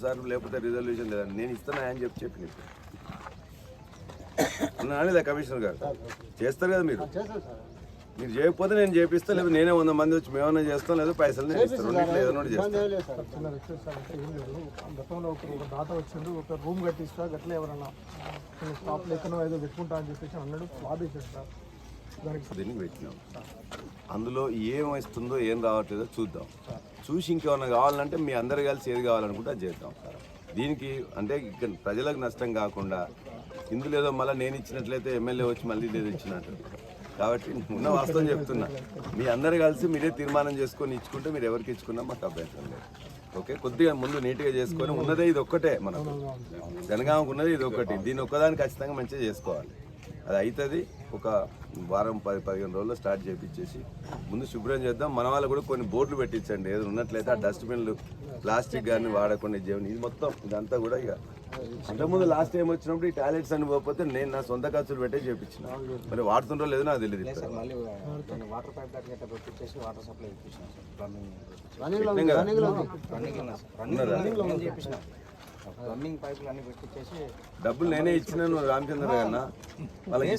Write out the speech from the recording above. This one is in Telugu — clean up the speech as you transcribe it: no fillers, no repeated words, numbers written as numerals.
సార్ లేకపోతే రిజల్యూషన్ లేదని నేను ఇస్తున్నా అని చెప్పి అన్నాను కమిషనర్ గారు. చేస్తారు కదా మీరు చేయకపోతే నేను చేపిస్తా, లేదా నేనే 100 మంది వచ్చి మేమన్నా చేస్తాం, లేదా పైసలు నేను ఇస్తాను, ఏదైనా చేస్తాను. గతంలో ఒక దాత వచ్చిండు, ఒక రూమ్ కట్టిస్తా గట్లా ఎవరన్నా స్టాప్ లేకుండా ఏదో పెట్టుకుంటా అని చెప్పేసి అన్నాడు. వాదించాడు సార్, దీనికి పెట్టినాం. అందులో ఏం వస్తుందో ఏం రావట్లేదో చూద్దాం. చూసి ఇంకేమన్నా కావాలంటే మీ అందరు కలిసి ఏది కావాలనుకుంటే అది చేద్దాం. దీనికి అంటే ఇక్కడ ప్రజలకు నష్టం కాకుండా ఇందులో ఏదో మళ్ళీ నేను ఇచ్చినట్లయితే ఎమ్మెల్యే వచ్చి మళ్ళీ లేదు ఇచ్చినట్టు. కాబట్టి ఉన్న వాస్తవం చెప్తున్నా, మీ అందరు కలిసి మీరే తీర్మానం చేసుకొని ఇచ్చుకుంటే మీరు ఎవరికి ఇచ్చుకున్నా మాకు అభ్యంతరం లేదు. ఓకే, కొద్దిగా ముందు నీట్గా చేసుకొని ఉన్నదే ఇది ఒక్కటే, మనకు జనగామకు ఉన్నది ఇది ఒక్కటి. దీని ఒక్కదాన్ని ఖచ్చితంగా మంచిగా చేసుకోవాలి. అది అవుతుంది. ఒక వారం 10-15 రోజుల్లో స్టార్ట్ చేయించేసి ముందు శుభ్రం చేద్దాం. మన వాళ్ళు కూడా కొన్ని బోర్డులు పెట్టించండి, ఏదో ఉన్నట్లయితే ఆ డస్ట్బిన్లు ప్లాస్టిక్ కానీ వాడకుండా చేయడం. ఇది మొత్తం ఇదంతా కూడా ఇక అంతకుముందు లాస్ట్ టైం వచ్చినప్పుడు ఈ టాయిలెట్స్ అని పోతే నేను నా సొంత ఖర్చులు పెట్టే చేయించిన. మరి వాడుతుండో లేదో నాకు తెలియదు. డబ్బులు నేనే ఇచ్చినాను రామచంద్ర గారు వాళ్ళకి.